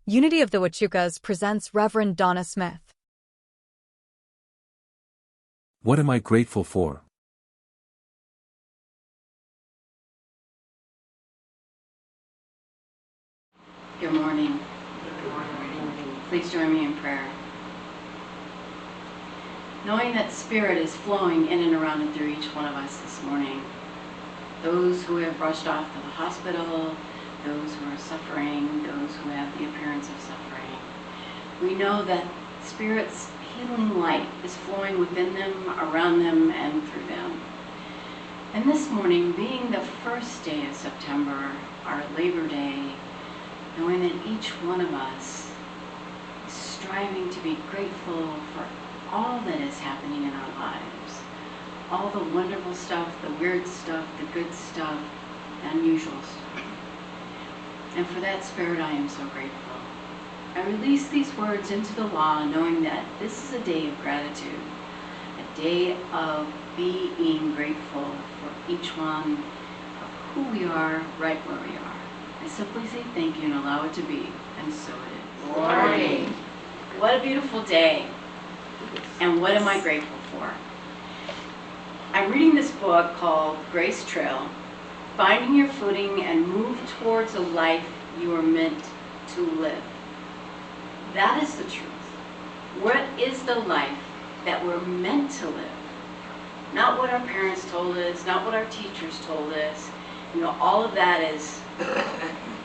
Unity of the Huachucas presents Reverend Donna Smith. What am I grateful for? Good morning. Please join me in prayer. Knowing that Spirit is flowing in and around and through each one of us this morning, those who have rushed off to the hospital, those who are suffering, those who have the appearance of suffering, we know that Spirit's healing light is flowing within them, around them, and through them. And this morning, being the first day of September, our Labor Day, knowing that each one of us is striving to be grateful for all that is happening in our lives, all the wonderful stuff, the weird stuff, the good stuff, the unusual stuff. And for that, Spirit, I am so grateful. I release these words into the law, knowing that this is a day of gratitude, a day of being grateful for each one of who we are, right where we are. I simply say thank you and allow it to be, and so it is. Morning. What a beautiful day, and what am I grateful for? I'm reading this book called Grace Trail, Finding Your Footing and Move Towards a Life You Are Meant to Live. That is the truth. What is the life that we're meant to live? Not what our parents told us, not what our teachers told us. You know, all of that is,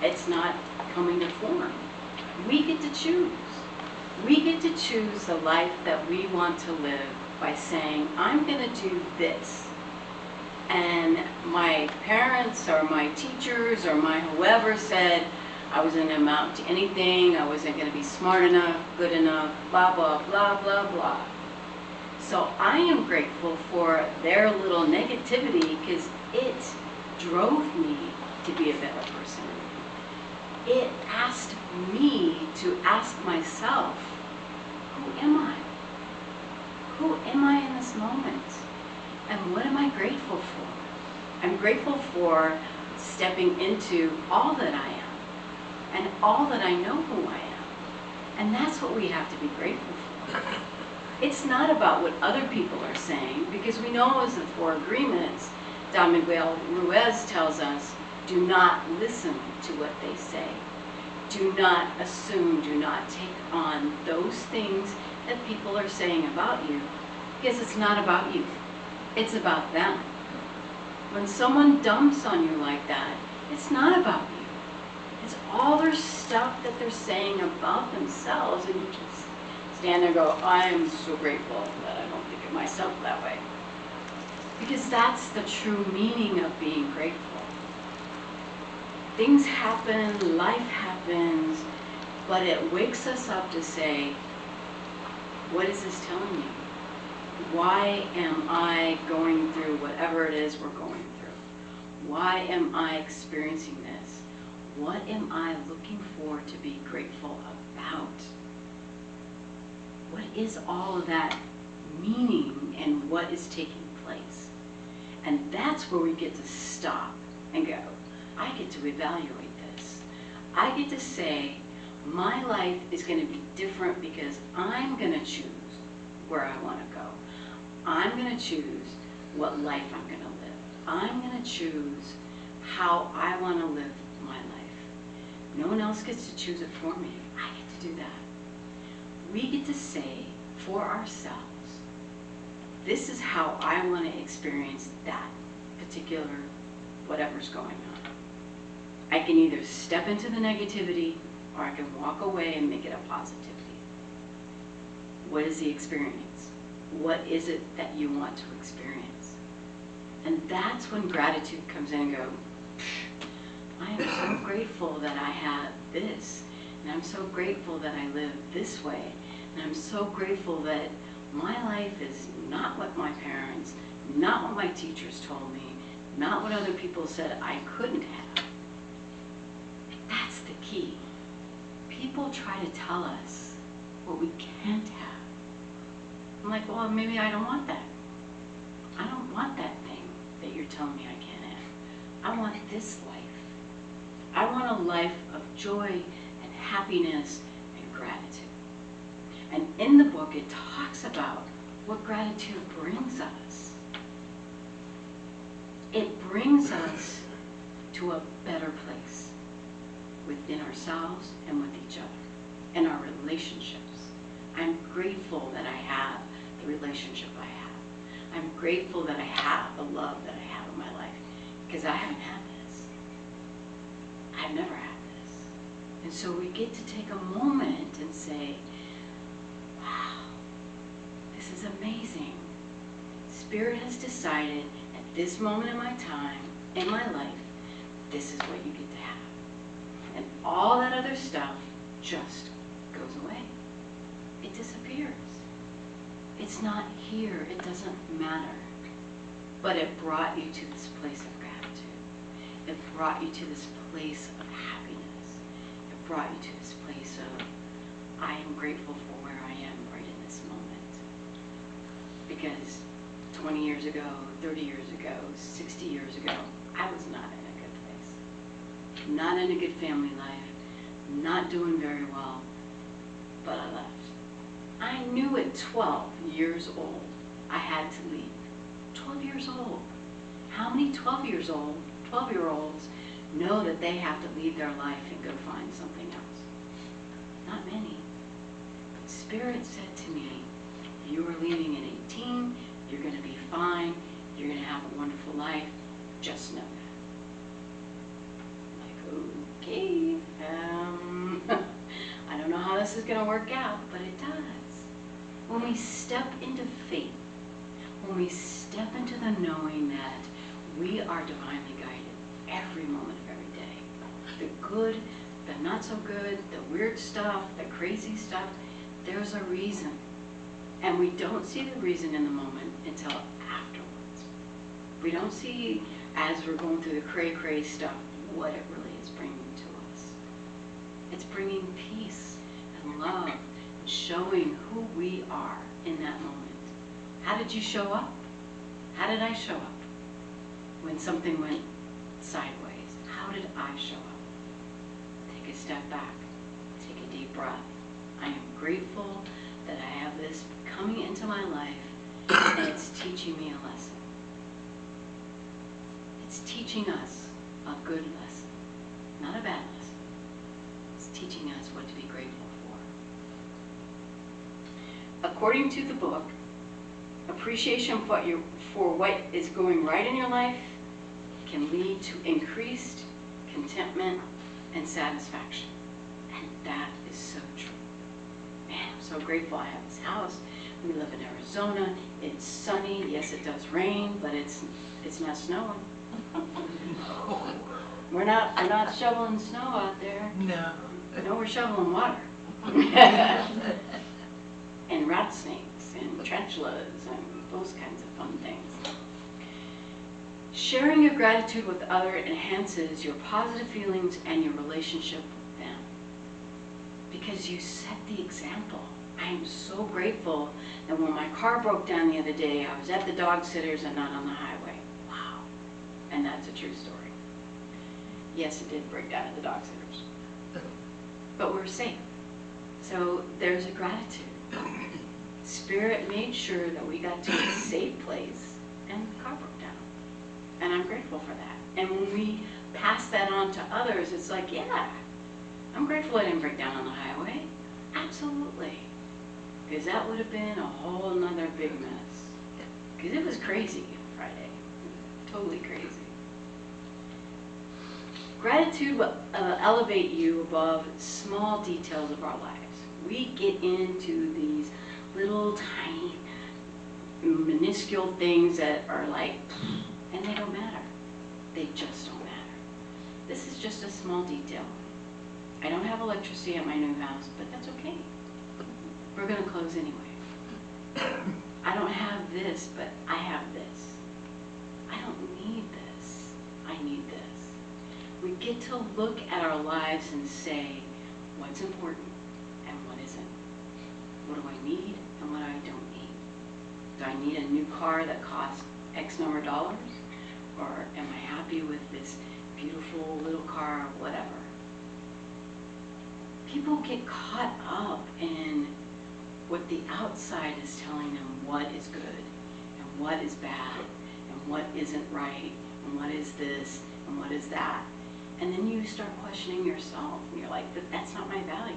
it's not coming to form. We get to choose. We get to choose the life that we want to live by saying, I'm going to do this. And my parents or my teachers or my whoever said I wasn't going to amount to anything, I wasn't going to be smart enough, good enough, blah, blah, blah, blah, blah. So I am grateful for their little negativity because it drove me to be a better person. It asked me to ask myself, who am I? Who am I in this moment? And what am I grateful for? I'm grateful for stepping into all that I am and all that I know who I am. And that's what we have to be grateful for. It's not about what other people are saying, because we know as the four agreements, Don Miguel Ruiz tells us, do not listen to what they say. Do not assume, do not take on those things that people are saying about you, because it's not about you. It's about them. When someone dumps on you like that, it's not about you. It's all their stuff that they're saying about themselves, and you just stand there and go, I am so grateful that I don't think of myself that way. Because that's the true meaning of being grateful. Things happen, life happens, but it wakes us up to say, what is this telling me? Why am I going through whatever it is we're going through? Why am I experiencing this? What am I looking for to be grateful about? What is all of that meaning and what is taking place? And that's where we get to stop and go, I get to evaluate this. I get to say, my life is going to be different because I'm going to choose where I want to go. I'm going to choose what life I'm going to live. I'm going to choose how I want to live my life. No one else gets to choose it for me. I get to do that. We get to say for ourselves, this is how I want to experience that particular whatever's going on. I can either step into the negativity or I can walk away and make it a positivity. What is the experience? What is it that you want to experience? And that's when gratitude comes in and goes, I am so grateful that I have this. And I'm so grateful that I live this way. And I'm so grateful that my life is not what my parents, not what my teachers told me, not what other people said I couldn't have. That's the key. People try to tell us what we can't have. I'm like, well, maybe I don't want that. I don't want that thing that you're telling me I can't have. I want this life. I want a life of joy and happiness, and gratitude. And in the book, it talks about what gratitude brings us. It brings us to a better place within ourselves and with each other and our relationships. I'm grateful that I have the relationship I have. I'm grateful that I have the love that I have in my life, because I haven't had this. I've never had this. And so we get to take a moment and say, wow, this is amazing. Spirit has decided at this moment in my time, in my life, this is what you get to have. And all that other stuff just goes away. It disappears. It's not here. It doesn't matter. But it brought you to this place of gratitude. It brought you to this place of happiness. It brought you to this place of, I am grateful for where I am right in this moment. Because 20 years ago, 30 years ago, 60 years ago, I was not in a good place. Not in a good family life. Not doing very well. But I left. I knew at 12 years old I had to leave. 12 years old. How many 12-year-olds know that they have to leave their life and go find something else? Not many. Spirit said to me, you are leaving at 18, you're going to be fine, you're going to have a wonderful life, just know that. I'm like, okay, I don't know how this is going to work out, but it does. When we step into faith, when we step into the knowing that we are divinely guided every moment of every day, the good, the not so good, the weird stuff, the crazy stuff, there's a reason. And we don't see the reason in the moment until afterwards. We don't see, as we're going through the cray-cray stuff, what it really is bringing to us. It's bringing peace and love and showing who we are in that moment. How did you show up? How did I show up when something went sideways? How did I show up? Take a step back. Take a deep breath. I am grateful that I have this coming into my life, and it's teaching me a lesson. It's teaching us a good lesson, not a bad lesson. It's teaching us what to be grateful for. According to the book, appreciation for what is going right in your life can lead to increased contentment and satisfaction. And that is so true. Man, I'm so grateful I have this house. We live in Arizona. It's sunny. Yes, it does rain, but it's not snowing. We're not shoveling snow out there. No. No, we're shoveling water. And rattlesnakes and tarantulas and those kinds of fun things. Sharing your gratitude with others enhances your positive feelings and your relationship with them. Because you set the example. I am so grateful that when my car broke down the other day, I was at the dog sitters and not on the highway. Wow. And that's a true story. Yes, it did break down at the dog sitters. But we're safe. So there's a gratitude. Spirit made sure that we got to a safe place and the car broke down. And I'm grateful for that. And when we pass that on to others, it's like, yeah, I'm grateful I didn't break down on the highway. Absolutely. Because that would have been a whole nother big mess. Because it was crazy Friday. Totally crazy. Gratitude will elevate you above small details of our lives. We get into these little tiny minuscule things that are like, and they don't matter. They just don't matter. This is just a small detail. I don't have electricity at my new house, but that's okay. We're going to close anyway. I don't have this, but I have this. I don't need this. I need this. We get to look at our lives and say, what's important and what isn't? What do I need and what I don't need? Do I need a new car that costs X number of dollars? Or am I happy with this beautiful little car or whatever? People get caught up in what the outside is telling them what is good and what is bad and what isn't right and what is this and what is that. And then you start questioning yourself and you're like, but that's not my value.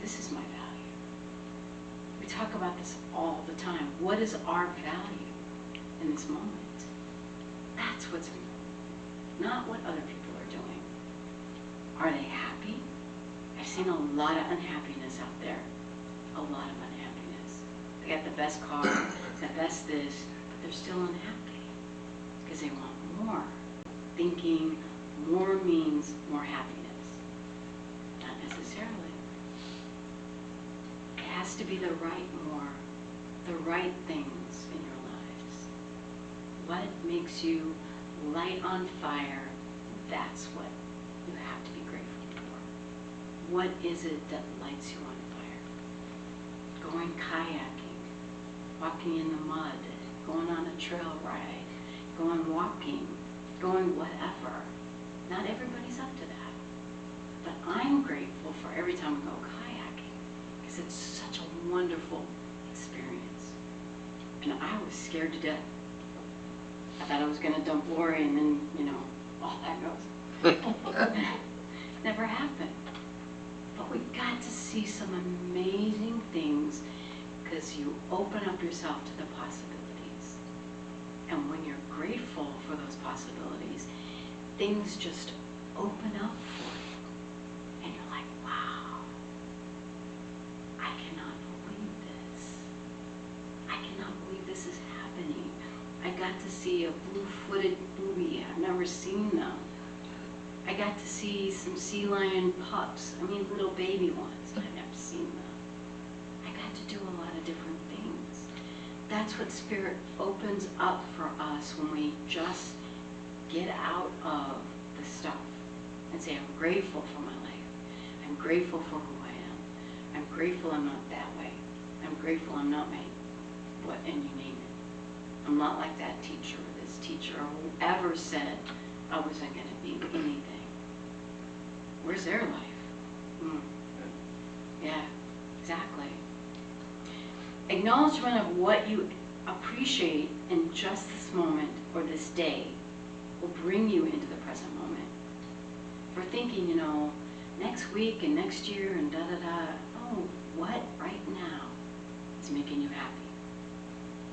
This is my value. We talk about this all the time. What is our value in this moment? That's what's important, not what other people are doing. Are they happy? I've seen a lot of unhappiness out there. A lot of unhappiness. They got the best car, the best this, but they're still unhappy because they want more. Thinking more means more happiness. Not necessarily. It has to be the right more, the right things in your lives. What makes you light on fire, that's what you have to be grateful for. What is it that lights you on fire? Going kayaking, walking in the mud, going on a trail ride, going walking, going whatever. Not everybody's up to that. But I'm grateful for every time I go kayaking because it's such a wonderful experience. And I was scared to death. I thought I was going to dump Lori and then, all that goes. Never happened. But we got to see some amazing things because you open up yourself to the possibilities. And when you're grateful for those possibilities, things just open up for you. And you're like, wow, I cannot believe this. I cannot believe this is happening. I got to see a blue-footed booby. I've never seen them. I got to see some sea lion pups. Little baby ones. I've never seen them. I got to do a lot of different things. That's what Spirit opens up for us when we just get out of the stuff and say, I'm grateful for my life. I'm grateful for who I am. I'm grateful I'm not that way. I'm grateful I'm not my what, and you name it. I'm not like that teacher or this teacher or whoever said I wasn't going to be anything. Where's their life? Yeah, exactly. Acknowledgement of what you appreciate in just this moment or this day will bring you into the present moment. If we're thinking, next week and next year and da-da-da, oh, what right now is making you happy?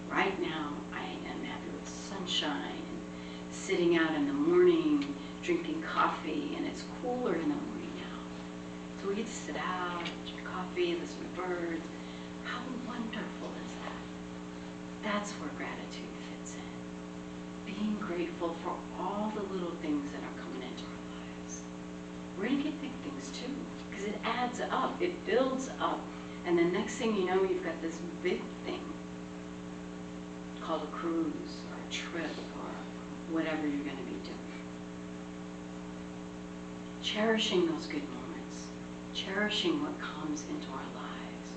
Right now, I am happy with sunshine and sitting out in the morning, drinking coffee, and it's cooler in the morning now. So we get to sit out, drink coffee, listen to birds. How wonderful is that? That's where gratitude fits in. Being grateful for all the little things that are coming into our lives. We're going to get big things too, because it adds up, it builds up, and the next thing you know, you've got this big thing called a cruise or a trip or whatever you're going to be doing. Cherishing those good moments, cherishing what comes into our lives.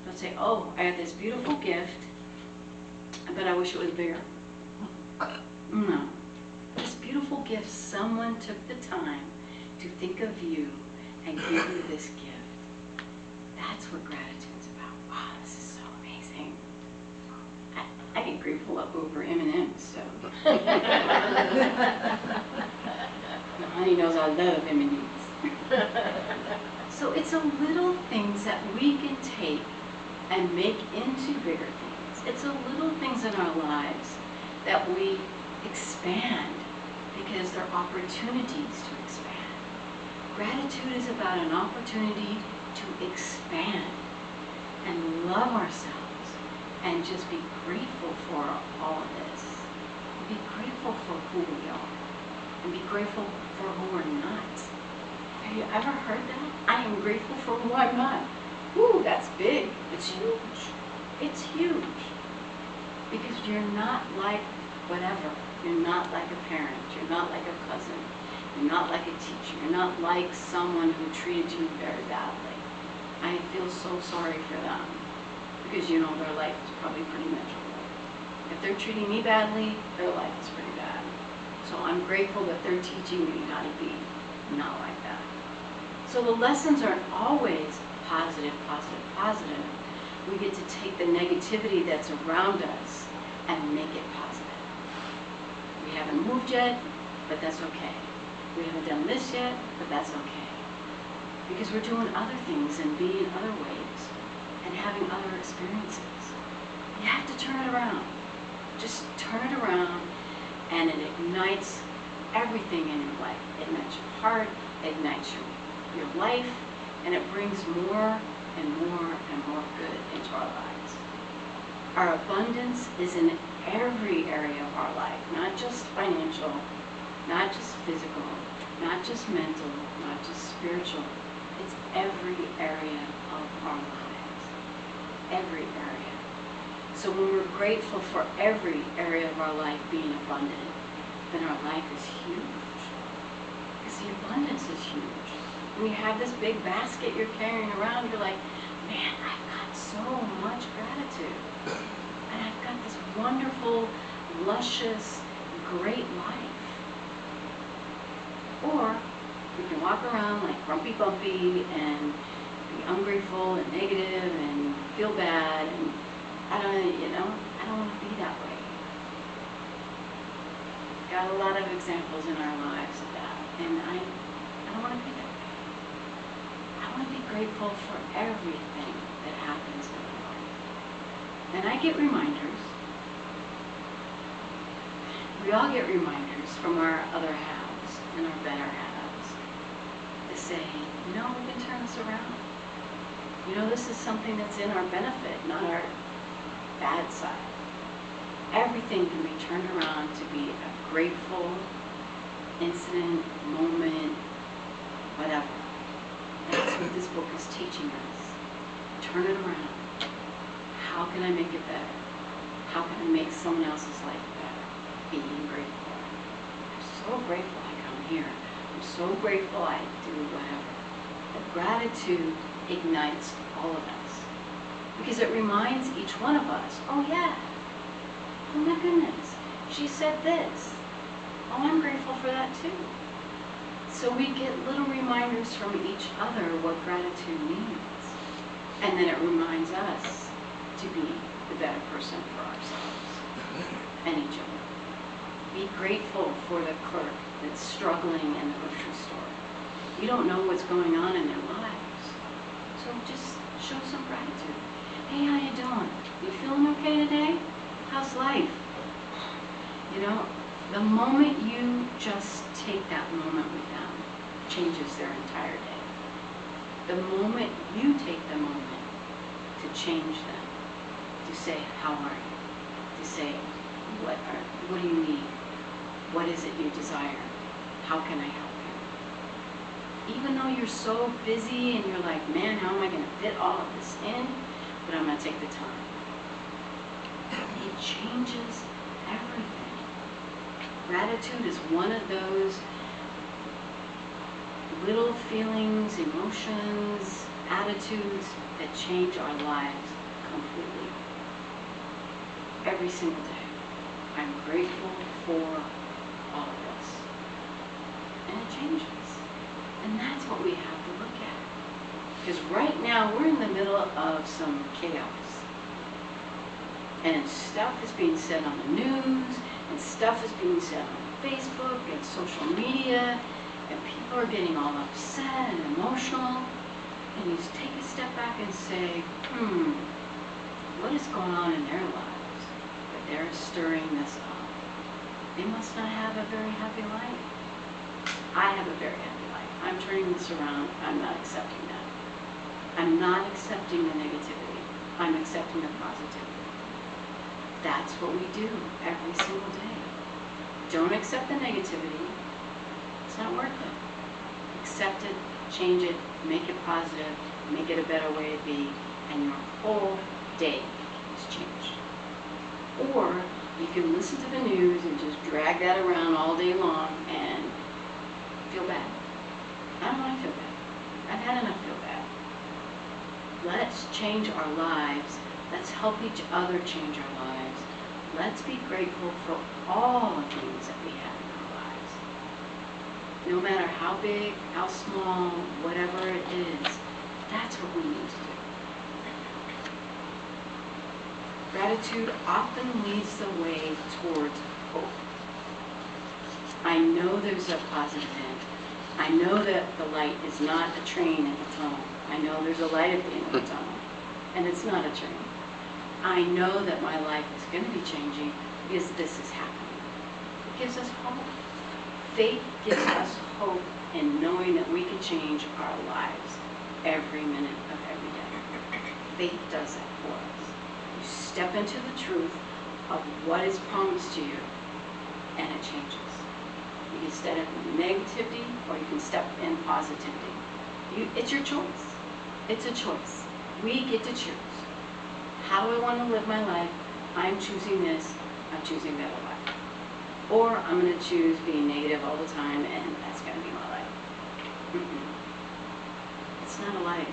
Don't say, oh, I had this beautiful gift, but I wish it was bigger. No. This beautiful gift, someone took the time to think of you and give you this gift. That's what gratitude's about. Wow, this is so amazing. I get grateful up over M&M's, so. Honey knows I love M&M's. So it's a little things that we can take and make into bigger things. It's a little things in our lives that we expand because they're opportunities to expand. Gratitude is about an opportunity to expand and love ourselves and just be grateful for all of this. Be grateful for who we are and be grateful for who we're not. Have you ever heard that? I am grateful for who I'm not. Woo, that's big. It's huge. It's huge. Because you're not like whatever. You're not like a parent. You're not like a cousin. You're not like a teacher. You're not like someone who treated you very badly. I feel so sorry for them. Because their life is probably pretty miserable. If they're treating me badly, their life is pretty bad. So I'm grateful that they're teaching me how to be not like that. So the lessons aren't always positive, positive, positive. We get to take the negativity that's around us and make it positive. We haven't moved yet, but that's okay. We haven't done this yet, but that's okay. Because we're doing other things and being other ways and having other experiences. You have to turn it around. Just turn it around, and it ignites everything in your life. It ignites your heart, it ignites your life, and it brings more and more and more good into our lives. Our abundance is in every area of our life, not just financial, not just physical, not just mental, not just spiritual. It's every area of our lives. Every area. So when we're grateful for every area of our life being abundant, then our life is huge. Because the abundance is huge. When you have this big basket you're carrying around, you're like, man, I've got so much gratitude. And I've got this wonderful, luscious, great life. Or we can walk around like grumpy bumpy and be ungrateful and negative and feel bad, and I don't want to be that way. Got a lot of examples in our lives of that, and I don't want to be that way. I want to be grateful for everything that happens in my life. And I get reminders. We all get reminders from our other halves and our better halves to say, we can turn this around. This is something that's in our benefit, not our bad side. Everything can be turned around to be a grateful incident, moment, whatever. That's what this book is teaching us. Turn it around. How can I make it better? How can I make someone else's life better? Being grateful. I'm so grateful I come here. I'm so grateful I do whatever. The gratitude ignites all of us. Because it reminds each one of us, oh yeah, oh my goodness, she said this. Oh, I'm grateful for that too. So we get little reminders from each other what gratitude means. And then it reminds us to be the better person for ourselves and each other. Be grateful for the clerk that's struggling in the grocery store. You don't know what's going on in their lives. So just show some gratitude. Hey, how you doing? You feeling okay today? How's life? The moment you just take that moment with them changes their entire day. The moment you take the moment to change them, to say, how are you? To say, what do you need? What is it you desire? How can I help you? Even though you're so busy and you're like, man, how am I going to fit all of this in? But I'm going to take the time. It changes everything. Gratitude is one of those little feelings, emotions, attitudes that change our lives completely. Every single day. I'm grateful for all of this. And it changes. And that's what we have to look at. Because right now we're in the middle of some chaos. And stuff is being said on the news, and stuff is being said on Facebook and social media, and people are getting all upset and emotional. And you just take a step back and say, what is going on in their lives that they're stirring this up? They must not have a very happy life. I have a very happy life. I'm turning this around. I'm not accepting that. I'm not accepting the negativity. I'm accepting the positivity. That's what we do every single day. Don't accept the negativity. It's not worth it. Accept it, change it, make it positive, make it a better way to be, and your whole day is changed. Or you can listen to the news and just drag that around all day long and feel bad. I don't want to feel bad. I've had enough feel bad. Let's change our lives. Let's help each other change our lives. Let's be grateful for all the things that we have in our lives. No matter how big, how small, whatever it is, that's what we need to do. Gratitude often leads the way towards hope. I know there's a positive end. I know that the light is not a train in the tunnel. I know there's a light at the end of the tunnel, and it's not a train. I know that my life is going to be changing because this is happening. It gives us hope. Faith gives us hope in knowing that we can change our lives every minute of every day. Faith does that for us. You step into the truth of what is promised to you, and it changes. You can step in negativity, or you can step in positivity. It's your choice. It's a choice. We get to choose. How do I want to live my life? I'm choosing this. I'm choosing better life. Or I'm going to choose being negative all the time, and that's going to be my life. It's not a life.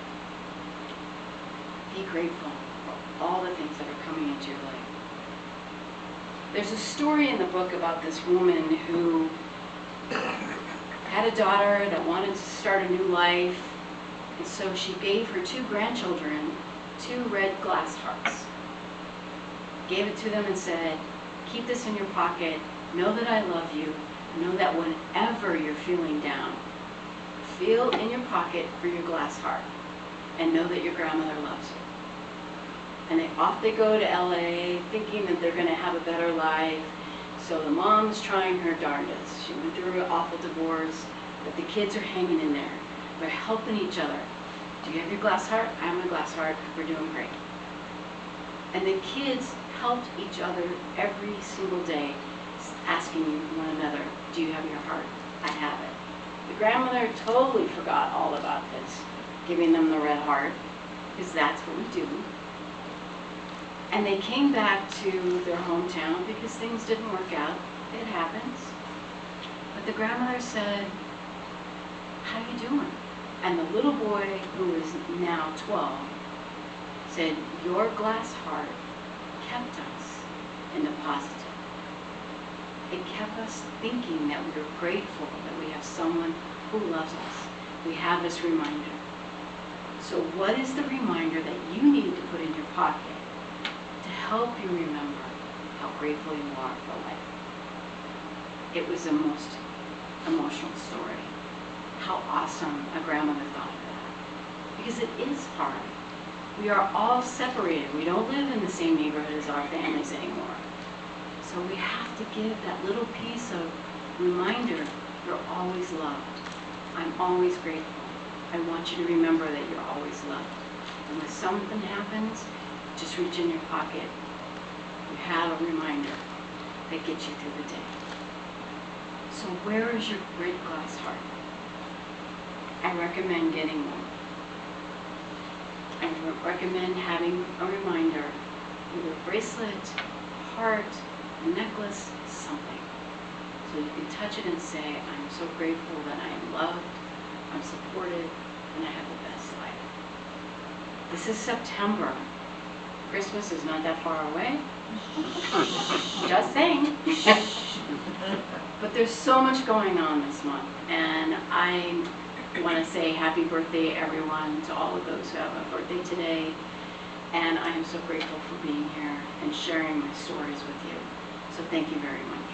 Be grateful for all the things that are coming into your life. There's a story in the book about this woman who had a daughter that wanted to start a new life, and so she gave her 2 grandchildren 2 red glass hearts. Gave it to them and said, keep this in your pocket, know that I love you, know that whenever you're feeling down, feel in your pocket for your glass heart, and know that your grandmother loves you. And off they go to LA thinking that they're going to have a better life. So the mom's trying her darndest. She went through an awful divorce, but the kids are hanging in there. They're helping each other. Do you have your glass heart? I have my glass heart. We're doing great. And the kids helped each other every single day, asking one another, do you have your heart? I have it. The grandmother totally forgot all about this, giving them the red heart, because that's what we do. And they came back to their hometown because things didn't work out. It happens. But the grandmother said, how you doing? And the little boy, who is now 12, said, your glass heart kept us in the positive. It kept us thinking that we were grateful that we have someone who loves us. We have this reminder. So what is the reminder that you need to put in your pocket to help you remember how grateful you are for life? It was the most emotional story. How awesome a grandmother thought of that. Because it is hard. We are all separated. We don't live in the same neighborhood as our families anymore. So we have to give that little piece of reminder, you're always loved. I'm always grateful. I want you to remember that you're always loved. And when something happens, just reach in your pocket. You have a reminder that gets you through the day. So where is your great glass heart? I recommend getting one. I recommend having a reminder, either a bracelet, a heart, a necklace, something. So you can touch it and say, I'm so grateful that I am loved, I'm supported, and I have the best life. This is September. Christmas is not that far away. Just saying. But there's so much going on this month, and I want to say happy birthday, everyone, to all of those who have a birthday today. And I am so grateful for being here and sharing my stories with you. So thank you very much.